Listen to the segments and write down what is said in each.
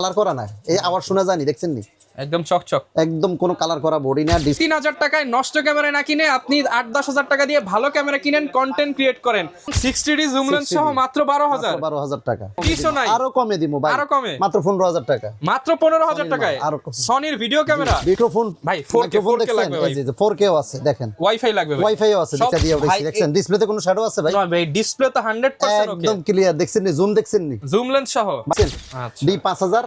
Colour করা না, এই আওয়াজ শোনা জানি, দেখছেন নি একদম চকচক, একদম কোনো কালার করা বডি না। 3000 টাকায় নষ্ট ক্যামেরা না কিনে আপনি 8-10 হাজার টাকা দিয়ে ভালো ক্যামেরা কিনেন, কন্টেন্ট ক্রিয়েট করেন। 60D জুম লেন্স সহ মাত্র 12,000 টাকা। কিছু নাই, আরো কমে দিমু ভাই, আরো কমে মাত্র 15,000 টাকা, মাত্র 15,000 টাকায় সনির ভিডিও ক্যামেরা। মাইক্রোফোন ভাই 4K লাগবে ভাই, এই যে 4K ও আছে দেখেন, ওয়াইফাই লাগবে ভাই, ওয়াইফাই ও আছে, এটা দিয়ে উঠেছি দেখছেন। ডিসপ্লেতে কোনো শ্যাডো আছে ভাই? না ভাই, ডিসপ্লে তো 100% ওকে, একদম ক্লিয়ার, দেখছেন নি, জুম দেখছেন নি, জুম লেন্স সহ। আচ্ছা, D5100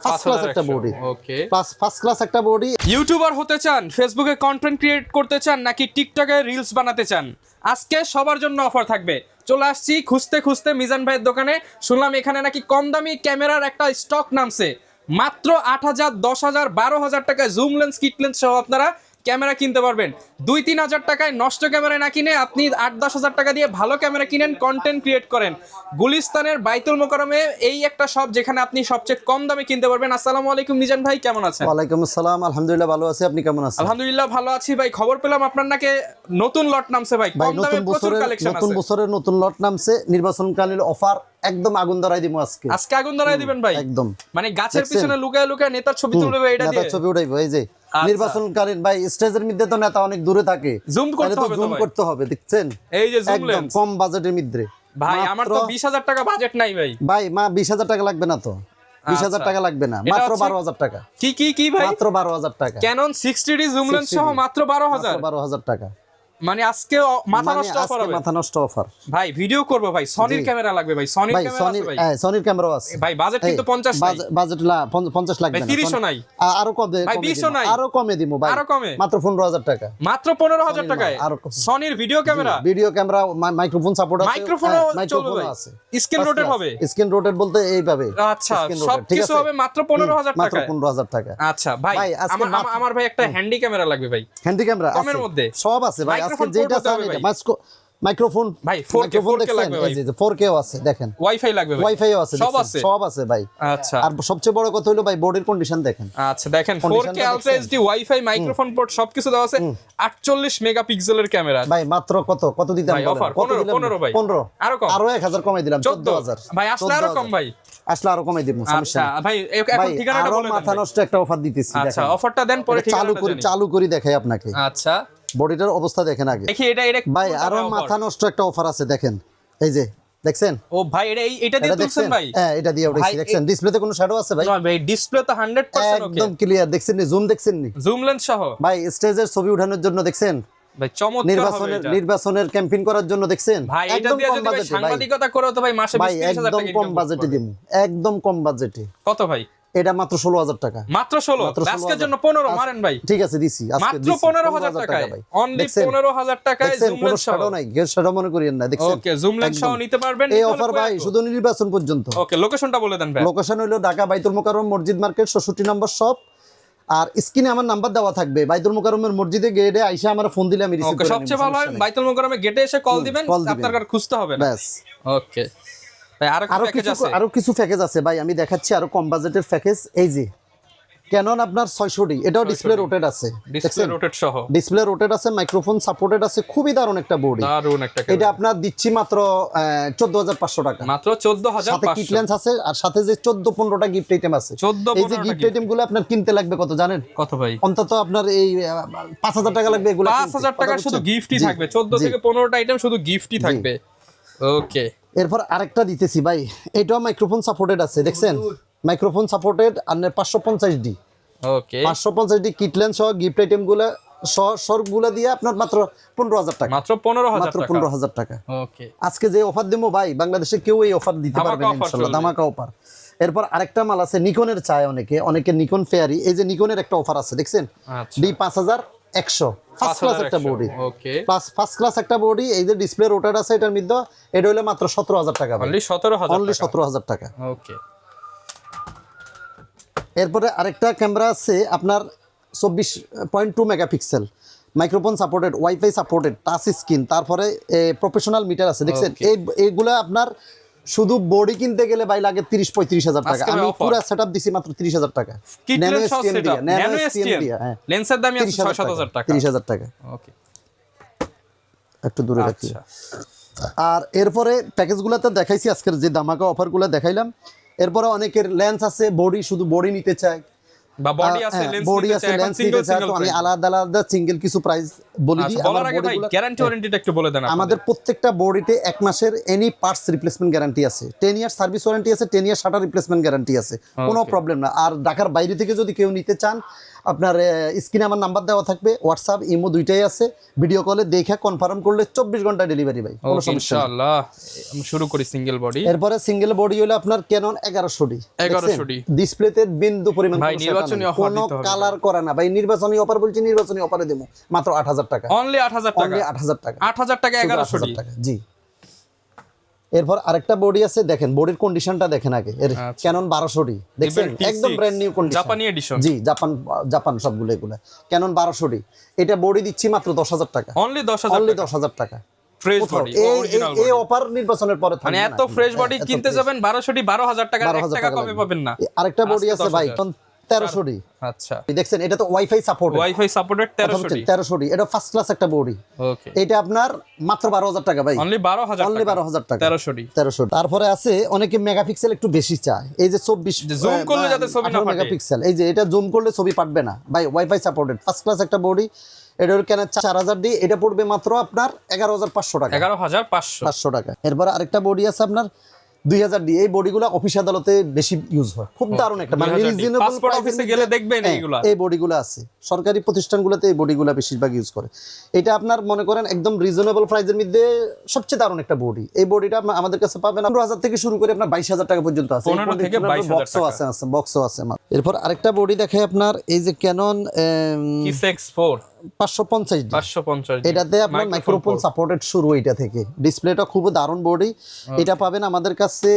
ফার্স্ট ক্লাস একটা বডি, ওকে প্লাস ফার্স্ট ক্লাস একটা বডি। ইউটিউবার হতে চান, ফেসবুকে কন্টেন্ট ক্রিয়েট করতে চান, নাকি টিকটকে রিলস বানাতে চান? আজকে সবার জন্য অফার থাকবে। চলে আসছি খুঁজতে খুঁজতে মিজান ভাইয়ের দোকানে, শুনলাম এখানে নাকি কম দামি ক্যামেরার একটা স্টক নামছে। মাত্র 8,000, 10,000, 12,000 টাকায় জুম লেন্স, কিট লেন্স সহ আপনারা ক্যামেরা কিনতে পারবেন। 2-3 হাজার টাকায় নষ্ট ক্যামেরা না কিনে আপনি 8-10 হাজার টাকা দিয়ে ভালো ক্যামেরা কিনেন, কন্টেন্ট ক্রিয়েট করেন। গুলিস্তানের বাইতুল মোকাররমে এই একটা শপ যেখানে আপনি সবচেয়ে কম দামে কিনতে পারবেন। আসসালামু আলাইকুম মিজান ভাই, কেমন আছেন? ওয়ালাইকুম আসসালাম, আলহামদুলিল্লাহ ভালো আছি, আপনি কেমন আছেন? আলহামদুলিল্লাহ ভালো আছি ভাই। খবর পেলাম আপনার নাকি নতুন লট নামছে ভাই, কম দামে প্রচুর কালেকশন আছে। নতুন বছরের নতুন লট নামছে, নির্বাচনকালীন অফার একদম আগুন ধরাই দিমু আজকে। আজকে আগুন ধরাই দিবেন ভাই একদম, মানে গাছের পিছনে লুকায় লুকায় নেতার ছবি তুলবে এটা দিয়ে, নেতার ছবি উঠাইবো। এই যে নির্বাচনকালীন ভাই, স্টেজের মধ্যে তো নেতা অনেক দূরে থাকে, জুম করতে হবে, জুম করতে হবে, দেখছেন এই যে জুম একদম লেন্স কম বাজেটের মধ্যে। ভাই আমার তো 20,000 টাকা বাজেট নাই ভাই। ভাই 20,000 টাকা লাগবে না তো, 20,000 টাকা লাগবে না, মাত্র 12,000 টাকা। কি ভাই? মাত্র 12,000 টাকা। ক্যানন 60D জুম লেন্স সহ মাত্র 12,000 টাকা। মানে আজকে মাথা নষ্ট অফার হবে, মাথা নষ্ট অফার ভাই। ভিডিও করব ভাই, সনির ক্যামেরা লাগবে ভাই, সনির ক্যামেরা আছে ভাই। হ্যাঁ, সনির ক্যামেরাও আছে ভাই। বাজেট কিন্তু 50 নাই, বাজেট না 50 লাগবে ভাই, না, 30 নাই, আরো কমে ভাই 20 নাই, আরো কমে দিমু ভাই, আরো কমে, মাত্র 15,000 টাকা, মাত্র 15,000 টাকায় সনির video camera. Video camera, microphone support আছে, মাইক্রোফোনও চলবে ভাই, আছে, স্ক্রিন রোটেট হবে, স্ক্রিন রোটেট বলতে এইভাবে। আচ্ছা, সব কিছু হবে মাত্র 15,000 মাত্র টাকায়, 15,000 টাকা। আচ্ছা ভাই। আমার ভাই একটা হ্যান্ডি ক্যামেরা লাগবে ভাই, হ্যান্ডি ক্যামেরা কমের মধ্যে সব আছে ভাই, আজকে যেটা চান মাইক্রোফোন ভাই 4K লাগবে ভাই, 4K ও আছে দেখেন, ওয়াইফাই লাগবে ভাই, ওয়াইফাই ও আছে, সব আছে ভাই। আচ্ছা, আর সবচেয়ে বড় কথা হলো ভাই বডির কন্ডিশন দেখেন। আচ্ছা দেখেন, 4K ultra HD, wifi, microphone port সবকিছু দেওয়া আছে। 48 মেগাপিক্সেলের ক্যামেরা ভাই, মাত্র কত দিতে ভাই? অফার 15 ভাই, 15, আরো কম, আরো 1000 কমাই দিলাম, 14,000 ভাই। আসলে আরো কম ভাই, আসলে আরো কমাই দিব, সমস্যা আচ্ছা নেই ভাই। এখন ঠিকানাটা বলে দেন। মাথা নষ্ট একটা অফার দিতেছি, আচ্ছা অফারটা দেন, পরে ঠিকানাটা জানি। চালু করি দেখাই আপনাকে। আচ্ছা বডিটার অবস্থা দেখেন আগে, দেখি এটা ভাই আরো মাথা নষ্ট একটা অফার আছে দেখেন, এই যে দেখছেন। ও ভাই, এটা দিয়ে তুলছেন ভাই? হ্যাঁ, এটা দিয়ে উঠেছি দেখছেন। ডিসপ্লেতে কোনো শ্যাডো আছে ভাই? না ভাই, ডিসপ্লে তো 100% ওকে, একদম ক্লিয়ার, দেখছেন নি, জুম দেখছেন নি, জুম লেন্স সহ ভাই। স্টেজের ছবি উঠানোর জন্য দেখছেন ভাই, চমৎকার হবে এটা। নির্বাচনের ক্যাম্পেইন করার জন্য দেখছেন, ভাই এটা দিয়ে যদি ভাই সাংবাদিকতা করো তো ভাই মাসে 20-30 হাজার টাকা একদম কম বাজেটে দিম, একদম কম বাজেটে। কত ভাই? এটা মাত্র 16,000 টাকা, মাত্র 16। আজকের জন্য 15 মারেন ভাই, ঠিক আছে দিছি আজকে, মাত্র 15,000 টাকায়, অনলি 15,000 টাকায় জুম লেন্স সহ। নাই, গের শ্যাডো মনে করিয়েন না, দেখছেন। ওকে, জুম লেন্স সহ নিতে পারবেন। এই অফার ভাই শুধু নির্বাচন পর্যন্ত। ওকে, লোকেশনটা বলে দেন ভাই। লোকেশন হলো ঢাকা বাইতুল মোকাররম মসজিদ মার্কেট, 66 নম্বর শপ। আর স্ক্রিনে আমার নাম্বার দেওয়া থাকবে, বাইতুল মোকাররমের মসজিদে গেটে আইসা আমার ফোন দিলে আমি রিসিভ করে নিব। সবচেয়ে ভালো হয় বাইতুল মোকাররমে গেটে এসে কল দিবেন, আপনার কার খুঁজতে হবে না, ব্যাস। ওকে ভাই, আরো কিছু প্যাকেজ আছে ভাই, আমি দেখাচ্ছি আরো কম বাজেটের প্যাকেজ। এই যে ক্যানন আপনার 600D, এটাও ডিসপ্লে রোটেট আছে, ডিসপ্লে রোটেট সহ, ডিসপ্লে রোটেট আছে, মাইক্রোফোন সাপোর্টেড আছে, খুবই দারুণ একটা বডি, দারুণ একটা। এটা আপনার দিচ্ছি মাত্র 14,500 টাকা, মাত্র 14,500। সাথে কিট লেন্স আছে, আর সাথে যে 14-15টা গিফট আইটেম আছে। এই যে গিফট আইটেম গুলো আপনার কিনতে লাগবে কত জানেন? কত ভাই? অন্তত আপনার এই 5,000 টাকা লাগবে এগুলো, 5,000 টাকা শুধু গিফটই থাকবে, 14 থেকে 15টা আইটেম শুধু গিফটই থাকবে। ওকে, এরপর আরেকটা দিতেছি ভাই, এটাও মাইক্রোফোন সাপোর্টেড আছে, দেখছেন মাইক্রোফোন সাপোর্টেড, আর 550D, ওকে 550D কিট লেন্স সহ গিফট আইটেম গুলো সবগুলো দিয়ে আপনার মাত্র 15,000 টাকা, মাত্র 15,000 টাকা। ওকে, আজকে যে অফার দেবো ভাই, বাংলাদেশে কেউ এই অফার দিতে পারবে না ইনশাআল্লাহ, ধামাকা অফার। এরপর আরেকটা মাল আছে, নিকনের চায় অনেকে নিকন ফেয়ারি, এই যে নিকনের একটা অফার আছে দেখছেন, D5100 ফার্স্ট ক্লাস একটা বডি, ওকে প্লাস ফার্স্ট ক্লাস একটা বডি। এই যে ডিসপ্লে রোটার আছে এটার মধ্যে, এটা হলো মাত্র 17,000 টাকা, অনলি 17,000 টাকা। ওকে, এরপরে আরেকটা ক্যামেরা আছে আপনার 24.2 megapixel, microphone supported, wifi supported, touch screen, তারপরে প্রফেশনাল মিটার আছে, দেখছেন। এইগুলা আপনার শুধু বডি কিনতে গেলে ভাই লাগে 30-35 হাজার টাকা, আমি পুরো সেটআপ দিছি মাত্র 30,000 টাকা, ন্যানো এসটিএম দিয়ে, হ্যাঁ লেন্সের দামই আছে 6-7,000 টাকা, 30,000 টাকা। ওকে, একটু দূরে রাখি। আর এরপরে প্যাকেজগুলোতে দেখাইছি, আজকের যে ধামাকা অফারগুলো দেখাইলাম, এরপরে অনেকের লেন্স আছে, বডি শুধু বডি নিতে চায়, বা বডি আছে লেন্স বডি আছে লেন্স নিতে চায়, তো আমি আলাদা আলাদা সিঙ্গেল কিছু প্রাইস বলে দিই। বলার আগে ভাই গ্যারান্টি ওয়ারেন্টিটা একটু বলে দেন। আমাদের প্রত্যেকটা বডিতে 1 মাসের এনি পার্টস রিপ্লেসমেন্ট গ্যারান্টি আছে, 10 ইয়ার সার্ভিস ওয়ারেন্টি আছে, 10 ইয়ার শাটার রিপ্লেসমেন্ট গ্যারান্টি আছে, কোনো প্রবলেম না। আর ঢাকার বাইরে থেকে যদি কেউ নিতে চান, আপনার স্ক্রিনে আমার নাম্বার দেওয়া থাকবে, হোয়াটসঅ্যাপ ইমো দুইটাই আছে, ভিডিও কলে দেখে কনফার্ম করলে 24 ঘন্টা ডেলিভারি ভাই, কোনো সমস্যা নেই। ইনশাআল্লাহ আমি শুরু করি সিঙ্গেল বডি। এরপরে সিঙ্গেল বডি হলো আপনার ক্যানন 1100D, 1100D ডিসপ্লেতে বিন্দু পরিমাণ ভাই নির্বাচনী অফার কোনো দিতে হবে, কালার করা না ভাই, নির্বাচনী অফার বলছি, নির্বাচনী অফারে দেবো মাত্র 8000 টাকা, অনলি 8000 টাকা, অনলি 8000 টাকা, 8000 টাকা 1100D টাকা জি। এরপর আরেকটা বডি আছে, দেখেন বডির কন্ডিশনটা দেখেন আগে, এর ক্যানন 1200D দেখছেন, একদম ব্র্যান্ড নিউ কন্ডিশন, জাপানি এডিশন, জি জাপান সবগুলো এগুলা ক্যানন 1200D। এটা বডি দিচ্ছি মাত্র 10000 টাকা, অনলি 10000, অনলি 10000 টাকা ফ্রেশ বডি, অরিজিনাল এই অফার নির্বাচনের পরে মানে এত ফ্রেশ বডি কিনতে যাবেন 1200D 12000 টাকা, 1 টাকা কমে পাবেন না। আরেকটা বডি আছে ভাই 1300D, আচ্ছা দেখছেন এটা তো wifi support, wifi supported 1300D, এটা ফার্স্ট ক্লাস একটা বডি। ওকে এটা আপনার মাত্র 12000 টাকা ভাই, অনলি 12000 অনলি 12000 টাকা 1300D। তারপরে আছে অনেকে মেগাপিক্সেল একটু বেশি চায়, এই যে 24 জুম করলে যাতে ছবি না ফাটে, মেগাপিক্সেল, এই যে এটা জুম করলে ছবি পাটবে না ভাই, ওয়াইফাই সাপোর্টেড ফার্স্ট ক্লাস একটা বডি। এটা কেন 4000D, এটা পড়বে মাত্র আপনার 11500 টাকা, 11500 টাকা। এরপর আরেকটা বডি আছে আপনার 2000D, এই বডিগুলো অফিস আদালতে বেশি ইউজ হয়, খুব দারুণ একটা মানে রিজনেবল পাসপোর্ট অফিসে গেলে দেখবেন এইগুলা, এই বডিগুলো আছে সরকারি প্রতিষ্ঠানগুলোতে, এই বডিগুলো বেশিরভাগ ইউজ করে। এটা আপনার মনে করেন একদম রিজনেবল প্রাইসের মধ্যে সবচেয়ে দারুণ একটা বডি। এই বডিটা আমাদের কাছে পাবেন 15000 থেকে শুরু করে আপনার 22000 টাকা পর্যন্ত আছে, 15 থেকে 22000 টাকা বক্সও আছে। এরপর আরেকটা বডি দেখাই আপনার, এই যে ক্যানন X4 550D, 550, এটাতে আপনার মাইক্রোফোন সাপোর্টেড শুরু, এটা থেকে ডিসপ্লেটা খুব দারুণ বডি। এটা পাবেন আমাদের কাছে,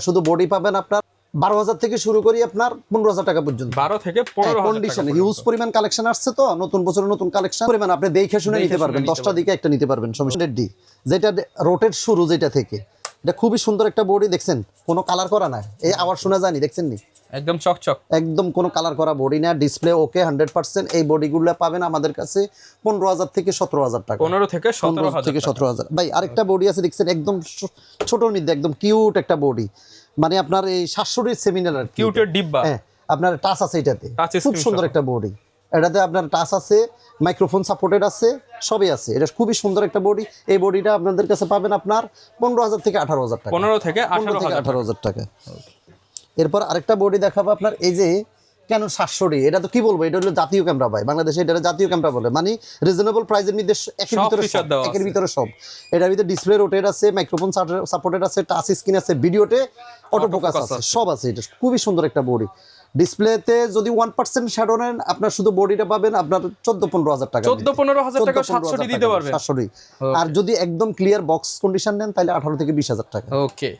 শুধু বডি পাবেন আপনার 12000 থেকে শুরু করি আপনার 15000 টাকা পর্যন্ত, 12 থেকে 15000 কন্ডিশন হিউজ পরিমাণ কালেকশন আসছে, তো নতুন বছরের নতুন কালেকশন পরিমাণ আপনি দেখে শুনে নিতে পারবেন, 10টা দিকে একটা নিতে পারবেন। সমস্যা ডি, যেটা রোটেট শুরু, যেটা থেকে এটা খুবই সুন্দর একটা বডি, দেখছেন কোনো কালার করা না, এই আওয়াজ শোনা যায়নি, দেখছেন নি একদম চকচক, একদম কোনো কালার করা বডি না, ডিসপ্লে ওকে 100%। এই বডিগুলো পাবেন আমাদের কাছে 15000 থেকে 17000 টাকা, 15 থেকে 17000 ভাই। আরেকটা বডি আছে দেখছেন, একদম ছোটর মধ্যে একদম কিউট একটা বডি, মানে আপনার এই 700 সেমিনার কিউটের ডিব্বা, হ্যাঁ আপনার টাচ আছে, এটাতে খুব সুন্দর একটা বডি, এটাতে আপনার টাচ আছে, মাইক্রোফোন সাপোর্টেড আছে, সবই আছে, এটা খুবই সুন্দর একটা বডি। এই বডিটা আপনাদের কাছে পাবেন আপনার 15000 থেকে 18000 টাকা, 15 থেকে 18000 টাকা। এরপর আরেকটা বডি দেখাবো আপনার, এই যে ক্যানন 700D, এটা তো কি বলবো, এটা হলো জাতীয় ক্যামেরা ভাই, বাংলাদেশে এটা জাতীয় ক্যামেরা বলে, মানে রিজনেবল প্রাইসের মধ্যে একের ভিতরে সব। এটার ভিতরে ডিসপ্লে রোটেট আছে, মাইক্রোফোন সাপোর্টেড আছে, টাচ স্ক্রিন আছে, ভিডিওতে অটো ফোকাস আছে, সব আছে। এটা খুবই সুন্দর একটা বডি। ডিসপ্লেতে যদি 1% শ্যাডো নেন, আপনার শুধু বডিটা পাবেন আপনার 14-15 টাকা, 14-15 টাকা 700D দিতে পারবেন, 700D। আর যদি একদম ক্লিয়ার বক্স কন্ডিশন নেন, তাহলে 18 থেকে 20000 টাকা। ওকে।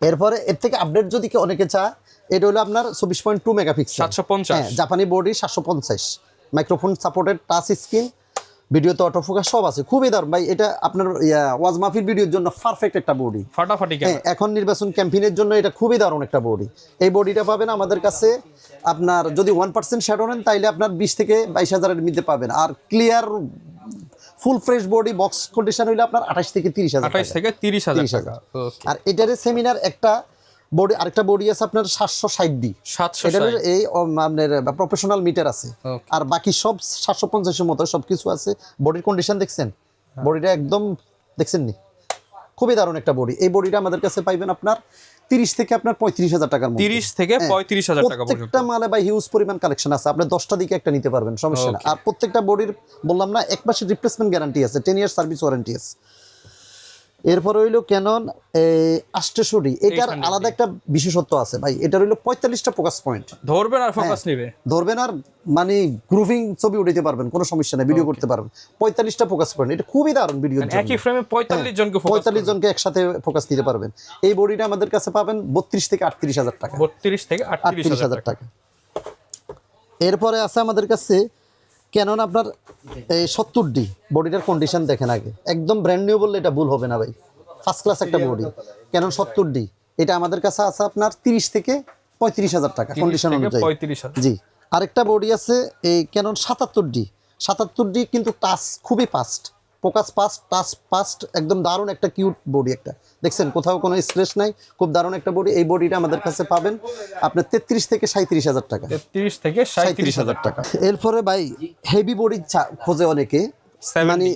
এরপরে এর থেকে আপডেট যদি অনেকে চায়, এটা হলো আপনার 24.2 মেগাপিক্সেল, 750, হ্যাঁ জাপানি body, 750, microphone supported, touch screen, ভিডিওতে অটো ফোকাস, সব আছে, খুবই দারুণ ভাই। এটা আপনার ওয়াজ মাহফিল ভিডিওর জন্য পারফেক্ট একটা বডি, ফাটাফাটি। এখন নির্বাচন ক্যাম্পেইনের জন্য এটা খুবই দারুণ একটা বডি। এই বডিটা পাবেন আমাদের কাছে আপনার যদি 1% শ্যাডো নেন, তাইলে আপনার 20 থেকে 22000 এর মধ্যে পাবেন। আর clear full fresh body box condition হইলে আপনার 28 থেকে 30000 টাকা। আর এটারে সেমিনার একটা বডি, আরেকটা বডি আছে আপনার 760D, এটার এই আপনার প্রফেশনাল মিটার আছে, আর বাকি সব 750 এর মতো সবকিছু আছে। বডির কন্ডিশন দেখছেন, বডিটা একদম দেখছেন নি, খুবই দারুণ একটা বডি। এই বডিটা আমাদের কাছে পাইবেন আপনার 30 থেকে আপনার 35000 টাকার মধ্যে, 30 থেকে 35000 টাকা পর্যন্ত। প্রত্যেকটা মালে ভাই হিউজ পরিমাণ কালেকশন আছে, আপনি 10টা দিকে একটা নিতে পারবেন, সমস্যা না। আর প্রত্যেকটা বডির বললাম না 1 মাসের রিপ্লেসমেন্ট গ্যারান্টি আছে, 10 ইয়ার সার্ভিস ওয়ারেন্টি আছে। এরপর হইলো ক্যানন 800D, এটার আলাদা একটা বিশেষত্ব আছে ভাই, এটার হইলো 45টা ফোকাস পয়েন্ট, ধরবেন আর ফোকাস নেবে, ধরবেন আর মানে গ্রুভিং ছবি উঠাইতে পারবেন, কোনো সমস্যা নেই, ভিডিও করতে পারবেন। 45টা ফোকাস পয়েন্ট, এটা খুবই দারুণ ভিডিওর জন্য, একই ফ্রেমে 45 জনকে একসাথে ফোকাস দিতে পারবেন। এই বডিটা আমাদের কাছে পাবেন 32 থেকে 38000 টাকা, 32 থেকে 38000 টাকা। এরপরে আছে আমাদের কাছে ক্যানন আপনার এই 70D, বডিটার কন্ডিশন দেখেন আগে, একদম ব্র্যান্ড নিউ বললে এটা ভুল হবে না ভাই, ফার্স্ট ক্লাস একটা বডি। ক্যানন 70D, এটা আমাদের কাছে আছে আপনার 30 থেকে 35000 টাকা কন্ডিশন অনুযায়ী। জি। আরেকটা বডি আছে এই ক্যানন 77D, কিন্তু টাচ খুবই fast, focus fast, touch fast, একদম দারুণ একটা কিউট বডি একটা, দেখছেন কোথাও কোনো স্ক্র্যাচ নাই, খুব দারুণ একটা বডি। এই বডিটা আমাদের কাছে পাবেন আপনার 33 থেকে 37,000 টাকা। 33 থেকে 37,000 টাকা। এরপরে ভাই হেভি বডি খোঁজে অনেকে, 70 মানে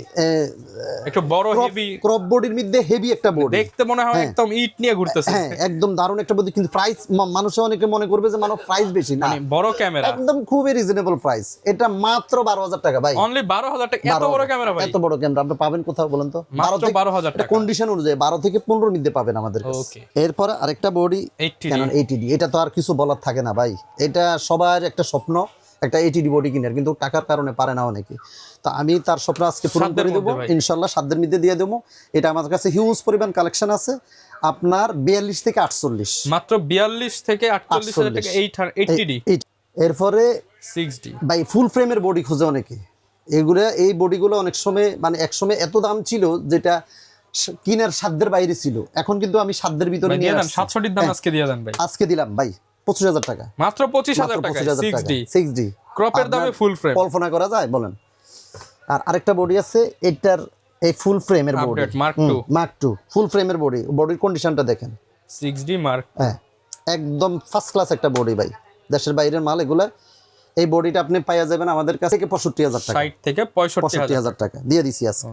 একটু বড় হেভি, ক্রপ বডির মধ্যে হেভি একটা বডি, দেখতে মনে হয় একদম ইট নিয়ে ঘুরতেছে। হ্যাঁ একদম দারুণ একটা বডি, কিন্তু প্রাইস মানুষে অনেকে মনে করবে যে প্রাইস বেশি না, মানে বড় ক্যামেরা, একদম খুবই রিজনেবল প্রাইস। এটা মাত্র 12,000 টাকা ভাই, অনলি 12,000 টাকা। এত বড় ক্যামেরা ভাই, এত বড় ক্যামেরা আপনি পাবেন কোথাও বলেন তো? মাত্র 12,000 টাকা। কন্ডিশন অনুযায়ী 12 থেকে 15 মধ্যে পাবেন আমাদের কাছে। ওকে। এরপরে আরেকটা বডি 80D। ক্যানন 80D, এটা তো আর কিছু বলার থাকে না ভাই, এটা সবার একটা স্বপ্ন একটা 80D বডি কিনার, কিন্তু টাকার কারণে পারে না অনেকে। তো আমি তার স্বপ্ন আজকে পূরণ করে দেবো ইনশাল্লাহ, সাধ্যের মধ্যে দিয়ে দেবো। এটা আমাদের কাছে হিউজ পরিমাণ কালেকশন আছে, আপনার 42 থেকে 48, মাত্র 42 থেকে 48,000 টাকা 80D। এরপরে 6D ভাই ফুল ফ্রেমের বডি খুঁজে অনেকে, এই বডিগুলো অনেক সময় এক সময় এত দাম ছিল যেটা কিনার সাধ্যের বাইরে ছিল, এখন কিন্তু আমি সাধ্যের ভিতরে নিয়ে আসছি। 700 দাম আজকে দিয়ে দেন ভাই, আজকে দিলাম ভাই 25,000 টাকা, মাত্র 25,000 টাকা। 6D ক্রপের দামে ফুল ফ্রেম, কল্পনা করা যায় বলেন? আর আরেকটা বডি আছে, এটার এই ফুল ফ্রেমের বডি মার্ক 2 ফুল ফ্রেমের বডি, বডির কন্ডিশনটা দেখেন, 6D মার্ক, হ্যাঁ একদম ফার্স্ট ক্লাস একটা বডি ভাই, দেশের বাইরের মাল এগুলা। এই বডিটা আপনি পাইয়া যাবেন আমাদের কাছে 65,000 টাকা, 60 থেকে 65,000 টাকা দিয়ে দিছি আজকে।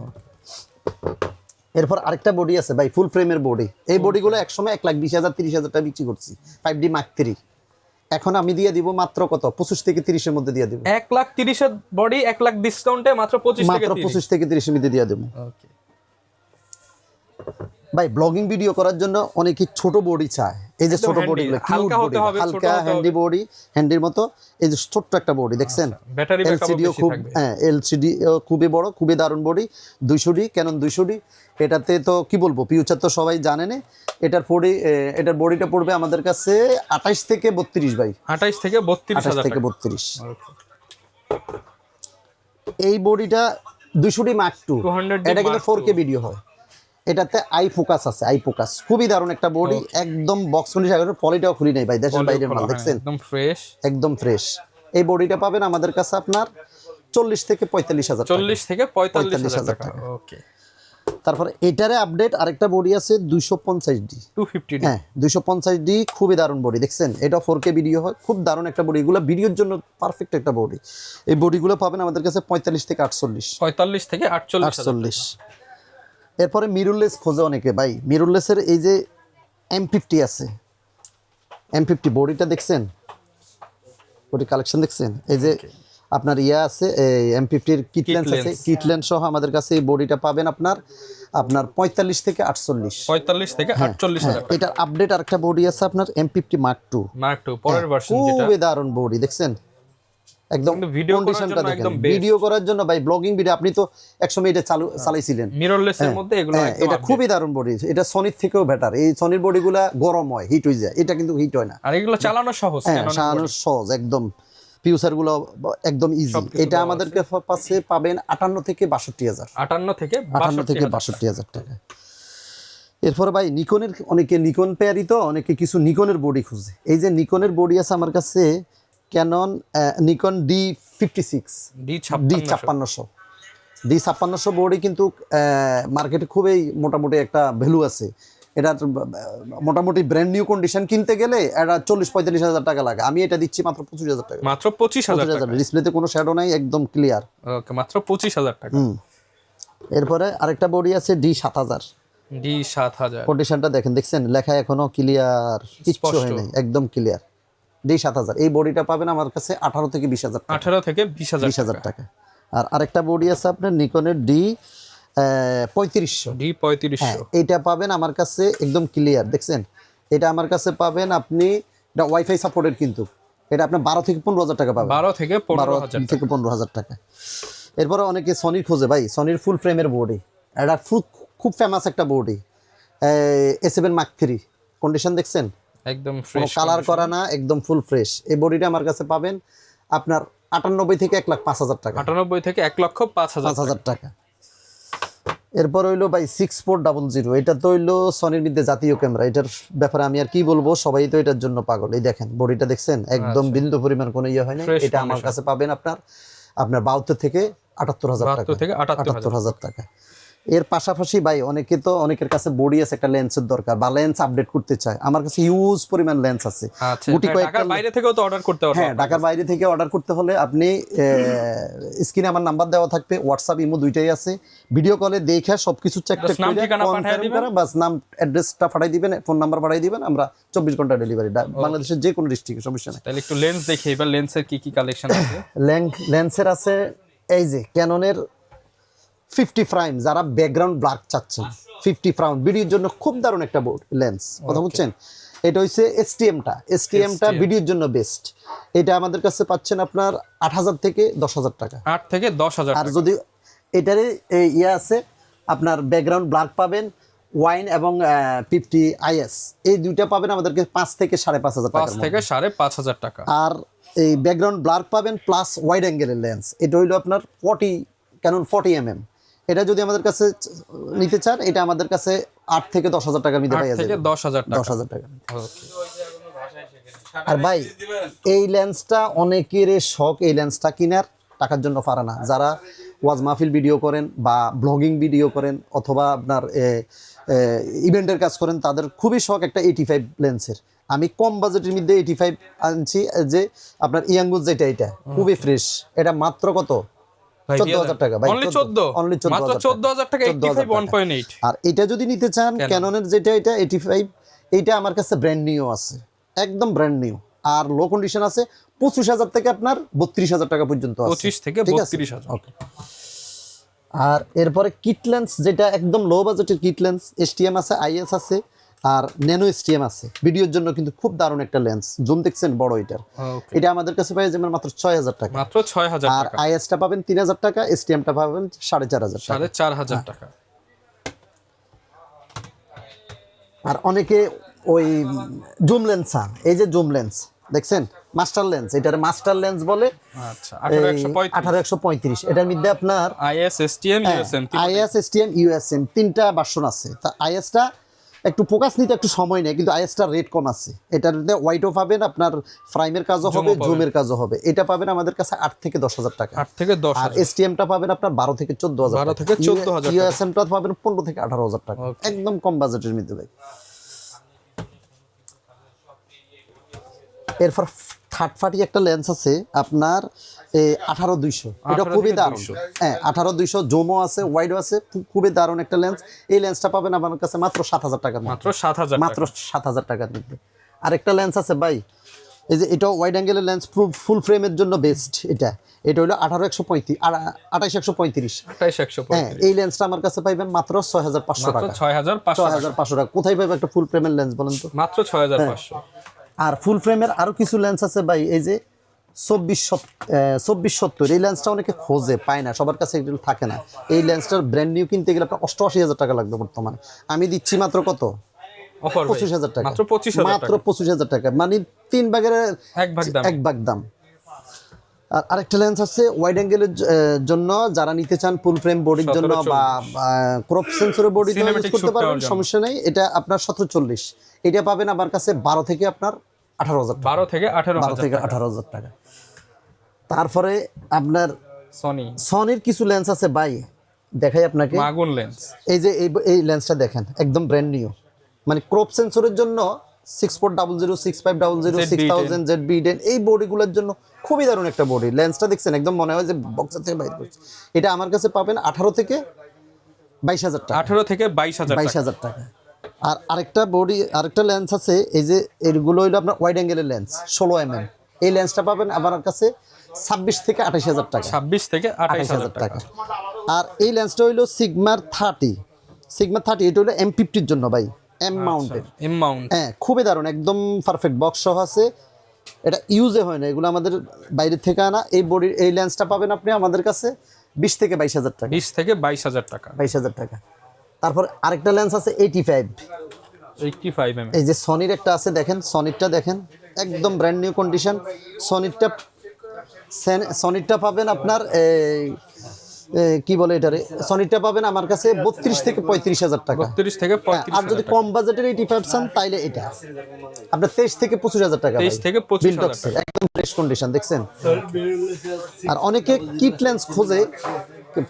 এরপর আরেকটা বডি আছে ভাই ফুল ফ্রেমের বডি, এই বডিগুলো একসময় 1,20,000 30,000 টাকা বিক্রি করছি, 5D Mark 3, এখন আমি দিয়ে দিব মাত্র কত 25 থেকে 30 এর মধ্যে দিয়ে দিব। 1,30,000 এর বডি 1 লাখ ডিসকাউন্টে মাত্র 25 থেকে 30 এর মধ্যে দিয়ে দেব। ওকে ভাই ব্লগিং ভিডিও করার জন্য অনেকে ছোট বডি চায়, এই যে ছোট বডিগুলো কিউট বডি, হালকা হ্যান্ডি বডি, হ্যান্ডির মতো, এই যে ছোট্ট একটা বডি দেখছেন, ব্যাটারি ব্যাকআপ বেশি খুব, থাকবে। হ্যাঁ এলসিডি খুবই বড়, খুবই দারুণ বডি, 200D ক্যানন 200D। এটাতে তো কি বলবো, ফিউচার তো সবাই জানেন। এটার বডিটা পড়বে আমাদের কাছে 28 থেকে 32 ভাই, 28 থেকে 32,000 থেকে 32। এই বডিটা 200D Mark 2, এটা কিন্তু 4K ভিডিও হয়, এটাতে আই ফোকাস আছে, আই ফোকাস খুবই দারুণ একটা বডি, একদম বক্স কন্ডিশন, পলিটাও খুলি নাই ভাই, দেশের বাইরের মাল দেখছেন, একদম ফ্রেশ। এই বডিটা পাবেন আমাদের কাছে আপনার 40 থেকে 45,000 টাকা, 40 থেকে 45,000 টাকা। ওকে। তারপরে এটারে আপডেট আরেকটা বডি আছে 250D, 250D, হ্যাঁ 250D, খুবই দারুণ বডি দেখছেন, এটা 4K ভিডিও হয়, খুব দারুণ একটা বডি, এগুলো ভিডিওর জন্য পারফেক্ট একটা বডি। এই বডিগুলো পাবেন আমাদের কাছে 45 থেকে 48, 45 থেকে 48,000। এরপরে মিররলেস খোঁজে অনেকে ভাই, মিররলেসের এই যে M50 আছে, M50 বডিটা দেখছেন, বডি কালেকশন দেখছেন, এই যে আপনার আছে এই M50 এর কিট লেন্স আছে, কিট লেন্স সহ আমাদের কাছে এই বডিটা পাবেন আপনার 45 থেকে 48, 45 থেকে 48,000 টাকা। এটার আপডেট আরেকটা বডি আছে আপনার M50 Mark 2, পরের ভার্সন, যেটা খুবই দারুণ বডি দেখছেন, একদম কন্ডিশনটা দেখেন, ভিডিও করার জন্য ভাই, ব্লগিং ভিডিও, আপনি তো একসময় এটা চালাইছিলেন মিররলেস এর মধ্যে, এগুলো এটা খুবই দারুণ বডি, এটা সনির থেকেও বেটার। এই সনির বডিগুলা গরম হয়, হিট হয়ে যায়, এটা কিন্তু হিট হয় না, আর এগুলো চালানো সহজ, চালানো সহজ একদম, ফিউচার গুলো একদম ইজি। এটা আমাদেরকে পাশে পাবেন 58 থেকে 62,000, 58 থেকে 62,000 টাকা। এরপরে ভাই নিকনের, অনেকে নিকন পেয়ারি, তো অনেকে কিছু নিকনের বডি খুঁজে, এই যে নিকনের বডি আছে আমার কাছে, Canon Nikon D56, D5600 body, কিন্তু মার্কেটে খুবই মোটামুটি একটা ভ্যালু আছে, এটা মোটামুটি ব্র্যান্ড নিউ কন্ডিশন কিনতে গেলে এটা 40-45,000 টাকা লাগে, আমি এটা দিচ্ছি মাত্র 25,000 টাকা, মাত্র 25,000 টাকা, ডিসপ্লেতে কোনো শ্যাডো নাই, একদম ক্লিয়ার। ওকে, মাত্র 25,000 টাকা। এরপরে আরেকটা বডি আছে D7000, কন্ডিশনটা দেখছেন, লেখা এখনো ক্লিয়ার, কিচ্ছু হয় নাই, একদম ক্লিয়ার, D7000। এই বডিটা পাবেন আমার কাছে 18 থেকে 20,000 টাকা, 18 থেকে 20,000 টাকা। আর আরেকটা বডি আছে আপনার নিকনের D3500, এটা পাবেন আমার কাছে একদম ক্লিয়ার দেখছেন, এটা আমার কাছে পাবেন আপনি, এটা ওয়াইফাই সাপোর্টেড, কিন্তু এটা আপনার 12 থেকে 15,000 টাকা পাবেন, 12 থেকে 15,000 টাকা। এরপরে অনেকে সনির খোঁজে ভাই, সনির ফুল ফ্রেমের বডি, এটা খুব ফেমাস একটা বডি, A7 Mark 3, কন্ডিশন দেখছেন, একদম ফ্রেশ, কালার করা না, একদম ফুল ফ্রেশ। এই বডিটা আমার কাছে পাবেন আপনার 98 থেকে 1,05,000 টাকা, 98 থেকে 1,05,000 টাকা। এরপর হইলো ভাই 6400, এটা তো হইলো সনির মধ্যে জাতীয় ক্যামেরা, এটার ব্যাপারে আমি আর কি বলবো, সবাই তো এটার জন্য পাগল। এই দেখেন বডিটা দেখছেন, একদম বিন্দু পরিমাণ কোনো ইয়ে হয় না, এটা আমার কাছে পাবেন আপনার আপনার 72 থেকে 78,000 টাকা, 72 থেকে 78,000 টাকা। এর পাশাপাশি ভাই অনেকের কাছে বডি আছে, একটা লেন্সের দরকার বা লেন্স আপডেট করতে চায়, আমার কাছে হিউজ পরিমাণ লেন্স আছে। আচ্ছা, ঢাকার বাইরে থেকেও তো অর্ডার করতে পারবেন। হ্যাঁ, ঢাকার বাইরে থেকে অর্ডার করতে হলে আপনি স্ক্রিনে আমার নাম্বার দেওয়া থাকবে, হোয়াটসঅ্যাপ ইমো দুইটাই আছে। ভিডিও কলে দেখে সবকিছু চেক করে কনফার্ম করে বাস নাম অ্যাড্রেসটা পাঠাই দিবেন, ফোন নাম্বার পাঠাই দিবেন, আমরা 24 ঘন্টা ডেলিভারি, বাংলাদেশের যে কোনো ডিস্ট্রিক্টে, সমস্যা নেই। তাহলে একটু লেন্স দেখি এবার, লেন্সের কি কি কালেকশন আছে? লেন্সের আছে এই যে ক্যাননের 50 প্রাইম, যারা ব্যাকগ্রাউন্ড ব্লার চাচ্ছেন 50 প্রাইম ভিডিওর জন্য খুব দারুণ একটা লেন্স, কথা বুঝছেন। এটা হচ্ছে এসটিএমটা ভিডিওর জন্য বেস্ট। এটা আমাদের কাছে পাচ্ছেন আপনার 8,000 থেকে 10,000 টাকা। 8 থেকে 10,000 আর যদি এটারে ইয়ে আছে আপনার ব্যাকগ্রাউন্ড ব্লার পাবেন, ওয়াইন এবং 50 IS, এই দুইটা পাবেন আমাদেরকে 5 থেকে 5,500 টাকা। 5 থেকে 5,500 টাকা। আর এই ব্যাকগ্রাউন্ড ব্লার পাবেন প্লাস ওয়াইড অ্যাঙ্গেলের লেন্স, এটা হইলো আপনার 40 ক্যানন 40mm। এটা যদি আমাদের কাছে নিতে চান, এটা আমাদের কাছে 8 থেকে 10,000 টাকার মধ্যে পাওয়া যায়, 10,000 টাকা। 10,000 টাকা। ওকে। আর ভাই এই লেন্সটা অনেকের শখ, এই লেন্সটা কেনার টাকার জন্য পারে না। যারা ওয়াজ মাহফিল ভিডিও করেন বা ব্লগিং ভিডিও করেন অথবা আপনার ইভেন্টের কাজ করেন, তাদের খুবই শখ একটা 85 লেন্সের। আমি কম বাজেটের মধ্যে 85 আনছি, যে আপনার ইয়াঙ্গুজ যেটা, এটা খুবই ফ্রেশ। এটা মাত্র কত? 14,000 টাকা ভাই, অনলি 14, মাত্র 14,000 টাকা 85 1.8। আর এটা যদি নিতে চান ক্যাননের যেটা, এটা 85, এইটা আমার কাছে ব্র্যান্ড নিউ আছে, একদম ব্র্যান্ড নিউ। আর লো কন্ডিশন আছে 25,000 থেকে আপনার 32,000 টাকা পর্যন্ত আছে, 25 থেকে 32,000। ওকে। আর এরপরে কিট লেন্স, যেটা একদম লো বাজেটের কিট লেন্স, এসটিএম আছে, IS আছে, আর ন্যানো এসটিএম আছে। ভিডিওর জন্য কিন্তু খুব দারুণ একটা লেন্স, জুম দেখছেন বড় এটার। এটা আমাদের কাছে পাই যাবেন মাত্র 6,000 টাকা, মাত্র 6,000 আর টাকা। IS-টা পাবেন 3,000 টাকা, এসটিএমটা পাবেন 4,500 টাকা। 4,500 টাকা। আর অনেকে ওই জুম লেন্স চান, এই যে জুম লেন্স দেখছেন, মাস্টার লেন্স, এটার মাস্টার লেন্স বলে। আচ্ছা, 1835। এটার মধ্যে আপনার IS STM USM IS STM USM তিনটা ভার্সন আছে। তা IS-টা একটু ফোকাস নিতে একটু সময় নেয়, কিন্তু IS-টার রেট কম আছে। এটার হোয়াইটও পাবেন, আপনার ফ্রাইমের কাজও হবে, জুমের কাজও হবে। এটা পাবেন আমাদের কাছে 8 থেকে 10,000 টাকা। 8 থেকে 10,000। আর STM-টা পাবেন আপনার 12 থেকে 14,000 12 থেকে 14,000 টাকা। USM-টা পাবেন 15 থেকে 18,000 টাকা, একদম কম বাজেটের মধ্যে ভাই। এরপর থার্ড পার্টি একটা লেন্স আছে আপনার 18-200, এটা খুবই দারুণ। হ্যাঁ, 18-200 জুমও আছে, ওয়াইডও আছে, খুবই দারুণ একটা লেন্স। এই লেন্সটা পাবেন আমার কাছে মাত্র 7,000 টাকার, মাত্র 7,000 মাত্র 7,000 টাকার মধ্যে। আরেকটা লেন্স আছে ভাই, এই যে এটাও ওয়াইড অ্যাঙ্গেলের লেন্স, ফুল ফ্রেমের জন্য বেস্ট। এটা হলো 2835। হ্যাঁ, এই লেন্সটা আমার কাছে পাইবেন মাত্র 6,500 টাকা। 6,500 টাকা কোথায় পাইবেন একটা ফুল ফ্রেমের লেন্স বলেন তো? মাত্র 6,500। আর ফুল ফ্রেমের আরো কিছু লেন্স আছে ভাই, এই যে 2470, এই লেন্সটা অনেকে খোঁজে, পায় না, সবার কাছে এগুলো থাকে না। এই লেন্সটার ব্র্যান্ড নিউ কিনতে গেলে আপনার 88,000 টাকা লাগবে বর্তমানে। আমি দিচ্ছি মাত্র কত? অফার 25,000 টাকা, মাত্র 25,000 টাকা, মানে 3 ভাগের 1 ভাগ দাম। আর আরেকটা লেন্স আছে ওয়াইড অ্যাঙ্গেলের জন্য, যারা নিতে চান ফুল ফ্রেম বডির জন্য বা ক্রপ সেন্সরের বডি ইউজ করতে পারবেন, সমস্যা নেই। এটা আপনার 1740, এটা পাবেন আমার কাছে 12 থেকে আপনার 18,000 টাকা। 12 থেকে 18,000 টাকা। তারপরে আপনার সনির কিছু লেন্স আছে ভাই, দেখাই আপনাকে, মাগুন লেন্স। এই যে এই লেন্সটা দেখেন, একদম ব্র্যান্ড নিউ, মানে ক্রপ সেন্সরের জন্য 6400, 6500, 6000 ZB-10 এই বডিগুলোর জন্য খুবই দারুণ একটা বডি। লেন্সটা দেখছেন, একদম মনে হয় যে বক্সের থেকে বাইরে করছে। এটা আমার কাছে পাবেন 18 থেকে 22,000 টাকা, 18 থেকে 22,000 টাকা। আর আরেকটা লেন্স আছে, এই যে এগুলো হইলো আপনার ওয়াইড অ্যাঙ্গেলের লেন্স 16mm। এই লেন্সটা পাবেন আমার কাছে 26 থেকে 28,000 টাকা, 26 থেকে 28,000 টাকা। আর এই লেন্সটা হইলো সিগমার 30, এটা হলো M50-র জন্য ভাই, এম মাউন্টেড। হ্যাঁ, খুবই দারুণ, একদম পারফেক্ট বক্স সহ আছে। এটা ইউজে হয় না, এগুলো আমাদের বাইরে থেকে আনা। এই লেন্সটা পাবেন আপনি আমাদের কাছে 20 থেকে 22,000 টাকা, 20 থেকে 22,000 টাকা, 22,000 টাকা। তারপর আরেকটা লেন্স আছে 85mm, এই যে সনির একটা আছে, দেখেন সনিরটা দেখেন, একদম ব্র্যান্ড নিউ কন্ডিশন। সনিরটা পাবেন আপনার কি বলে এটারে, সনিটা পাবেন আমার কাছে 32 থেকে 35,000 টাকা। 30 থেকে হ্যাঁ, 35 আর যদি কম বাজেটের 85 চান তাইলে এটা আপনার 23 থেকে 25,000 টাকা। 23 থেকে 25,000 টাকা। একদম ফ্রেশ কন্ডিশন দেখছেন। আর অনেকে কিট লেন্স খোঁজে,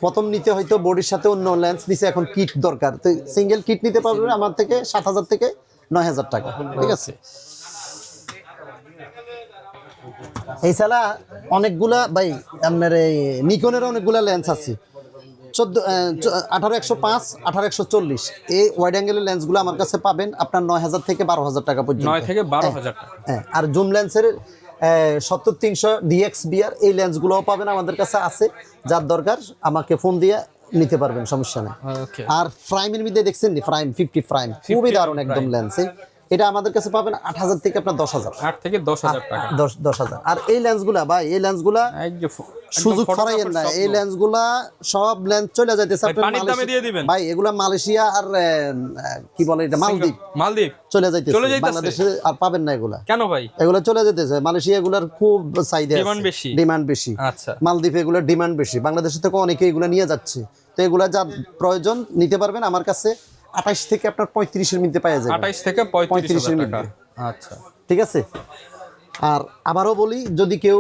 প্রথম নিতে হয়তো বডির সাথে অন্য লেন্স নিছে, এখন কিট দরকার, তো সিঙ্গেল কিট নিতে পারবেন আমার থেকে 7,000 থেকে 9,000 টাকা, ঠিক আছে। এছাড়া অনেকগুলা ভাই আপনার এই নিকনের অনেকগুলা লেন্স আছে, 18-105, 18-140, এই ওয়াইড অ্যাঙ্গেলের লেন্সগুলো আমার কাছে পাবেন আপনার 9,000 থেকে 12,000 টাকা পর্যন্ত। 9 থেকে 12,000 টাকা। হ্যাঁ, আর জুম লেন্সের 70-300 DXBR এই লেন্সগুলোও পাবেন আমাদের কাছে আছে, যার দরকার আমাকে ফোন দিয়ে নিতে পারবেন, সমস্যা নেই। ওকে। আর প্রাইমের মধ্যে দেখছেন প্রাইম 50 প্রাইম খুবই দারুণ একদম লেন্স, এটা আমাদের কাছে পাবেন 8,000 থেকে আপনার 10,000। 8 থেকে 10,000 টাকা। 10,000। আর এই লেন্সগুলা ভাই, এই লেন্সগুলা সুযোগ ফরাইয়েন না, এই লেন্সগুলা সব লেন্স চলে যাইতেছে আপনার পানির দামে দিয়ে দিবেন ভাই, এগুলা মালয়েশিয়া আর কি বলে এটা, মালদ্বীপ চলে যাইতেছে, বাংলাদেশে আর পাবেন না এগুলা। কেন ভাই? এগুলা চলে যাইতেছে, মালয়েশিয়া এগুলার খুব চাহিদা, ডিমান্ড বেশি। আচ্ছা। মালদ্বীপ এগুলার ডিমান্ড বেশি, বাংলাদেশ থেকে অনেকে এগুলা নিয়ে যাচ্ছে, তো এগুলা যার প্রয়োজন নিতে পারবেন আমার কাছে। 28 থেকে আপনার 35-এর মধ্যে পাওয়া যাবে, 28 থেকে 35,000 টাকা। আচ্ছা, ঠিক আছে। আর আবারও বলি, যদি কেউ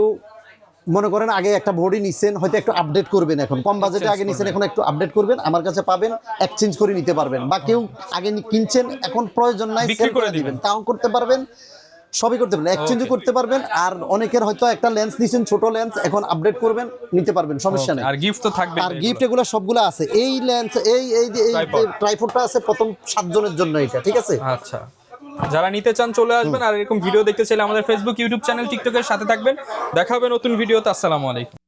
মনে করেন আগে একটা বডি নিছেন, হয়তো একটু আপডেট করবেন, এখন কম বাজেটে আগে নিছেন, এখন একটু আপডেট করবেন, আমার কাছে পাবেন, এক্সচেঞ্জ করে নিতে পারবেন। বা কেউ আগে কিনছেন, এখন প্রয়োজন নাই, সেল করে দিবেন, তাও করতে পারবেন, সবই করতে পারবেন, এক্সচেঞ্জও করতে পারবেন। আর অনেকের হয়তো একটা লেন্স নিছেন, ছোট লেন্স, এখন আপডেট করবেন, নিতে পারবেন, সমস্যা নেই। আর গিফট তো থাকবে। আর গিফট এগুলো সবগুলো আছে। এই লেন্স, এই ট্রাইপডটা আছে প্রথম 7 জনের জন্য, এটা ঠিক আছে। আচ্ছা, যারা নিতে চান চলে আসবেন। আর এরকম ভিডিও দেখতে চাইলে আমাদের ফেসবুক, ইউটিউব চ্যানেল, টিকটকের সাথে থাকবেন। দেখা হবে নতুন ভিডিওতে। আসসালামু আলাইকুম।